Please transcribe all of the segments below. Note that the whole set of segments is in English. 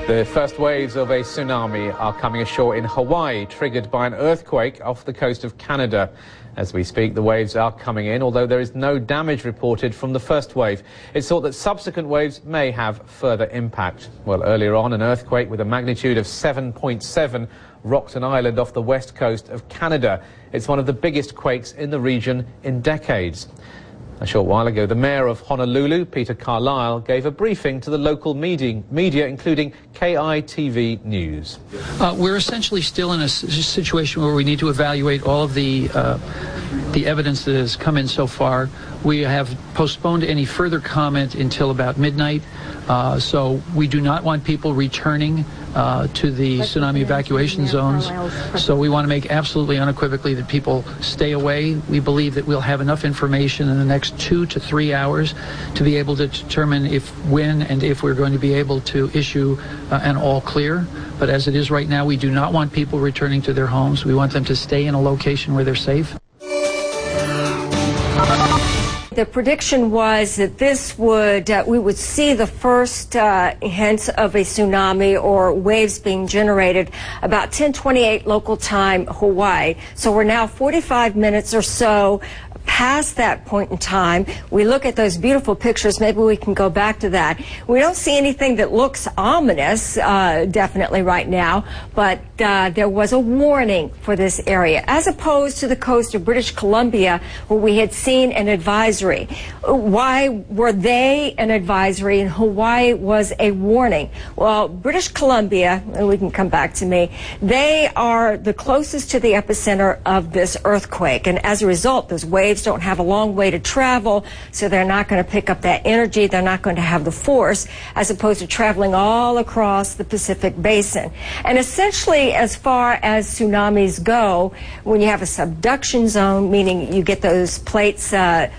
The first waves of a tsunami are coming ashore in Hawaii, triggered by an earthquake off the coast of Canada. As we speak, the waves are coming in, although there is no damage reported from the first wave. It's thought that subsequent waves may have further impact. Well, earlier on, an earthquake with a magnitude of 7.7 rocked an island off the west coast of Canada. It's one of the biggest quakes in the region in decades. A short while ago, the mayor of Honolulu, Peter Carlisle, gave a briefing to the local media, including KITV News. We're essentially still in a situation where we need to evaluate all of the evidence that has come in so far. We have postponed any further comment until about midnight, so we do not want people returning to the tsunami evacuation zones. So we want to make absolutely unequivocally that people stay away. We believe that we'll have enough information in the next 2 to 3 hours to be able to determine when and if we're going to be able to issue an all clear. But as it is right now, we do not want people returning to their homes. We want them to stay in a location where they're safe. The prediction was that this would, we would see the first hints of a tsunami or waves being generated about 10:28 local time Hawaii. So we're now 45 minutes or so past that point in time. We look at those beautiful pictures. Maybe we can go back to that. We don't see anything that looks ominous, definitely right now, but there was a warning for this area, as opposed to the coast of British Columbia, where we had seen an advisory. Why were they an advisory and Hawaii was a warning? Well, British Columbia, and we can come back to me, they are the closest to the epicenter of this earthquake, and as a result, those waves don't have a long way to travel, so they're not going to pick up that energy. They're not going to have the force, as opposed to traveling all across the Pacific Basin. And essentially, as far as tsunamis go, when you have a subduction zone, meaning you get those plates,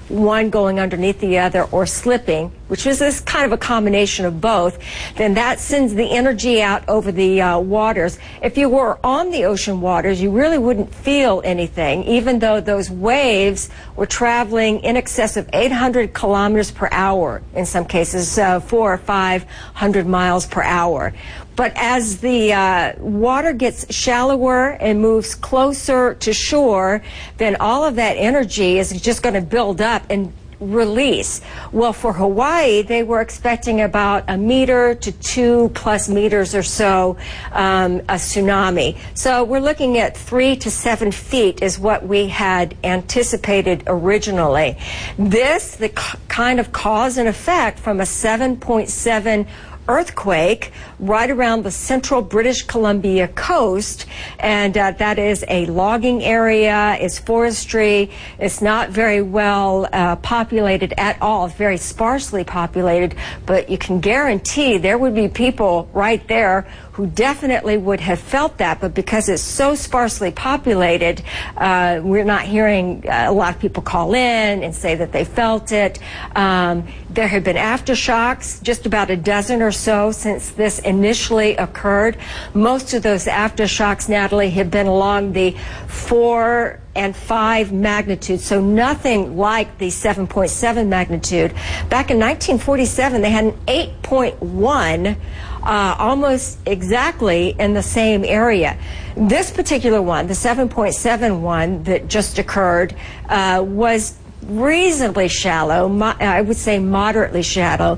one going underneath the other or slipping, which is this kind of a combination of both, then that sends the energy out over the waters. If you were on the ocean waters, you really wouldn't feel anything, even though those waves were traveling in excess of 800 kilometers per hour, in some cases 400 or 500 miles per hour. But as the water gets shallower and moves closer to shore, then all of that energy is just going to build up and release. Well, for Hawaii, they were expecting about 1 meter to 2+ meters or so, a tsunami. So we're looking at 3 to 7 feet is what we had anticipated originally. This, the kind of cause and effect from a 7.7 earthquake right around the central British Columbia coast, and that is a logging area, it's forestry, it's not very well populated at all, it's very sparsely populated, but you can guarantee there would be people right there who definitely would have felt that, but because it's so sparsely populated, we're not hearing a lot of people call in and say that they felt it. There have been aftershocks, just about a dozen or so since this initially occurred. Most of those aftershocks, Natalie, have been along the 4 and 5 magnitude, so nothing like the 7.7 magnitude. Back in 1947, they had an 8.1, almost exactly in the same area. This particular one, the 7.7 one that just occurred, was reasonably shallow, I would say moderately shallow,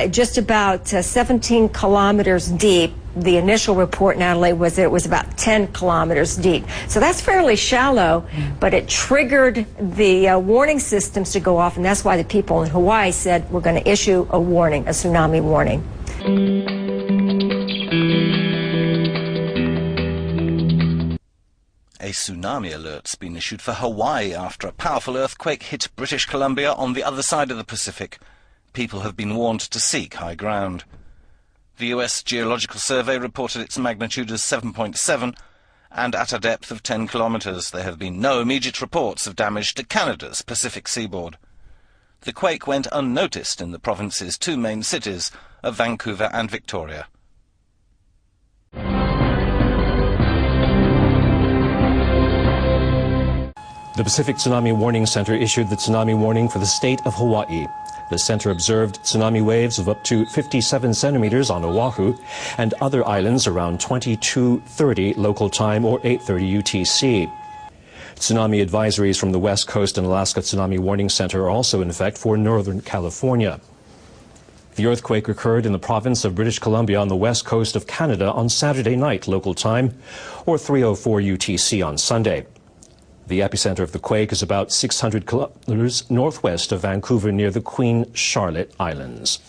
just about 17 kilometers deep. The initial report, Natalie, was that it was about 10 kilometers deep. So that's fairly shallow, but it triggered the warning systems to go off, and that's why the people in Hawaii said we're going to issue a warning, a tsunami warning. A tsunami alert's been issued for Hawaii after a powerful earthquake hit British Columbia on the other side of the Pacific. People have been warned to seek high ground. The US Geological Survey reported its magnitude as 7.7, and at a depth of 10 kilometers. There have been no immediate reports of damage to Canada's Pacific seaboard. The quake went unnoticed in the province's 2 main cities of Vancouver and Victoria. The Pacific Tsunami Warning Center issued the tsunami warning for the state of Hawaii. The center observed tsunami waves of up to 57 centimeters on Oahu and other islands around 22:30 local time or 8:30 UTC. Tsunami advisories from the West Coast and Alaska Tsunami Warning Center are also in effect for Northern California. The earthquake occurred in the province of British Columbia on the west coast of Canada on Saturday night local time, or 3:04 UTC on Sunday. The epicenter of the quake is about 600 kilometers northwest of Vancouver near the Queen Charlotte Islands.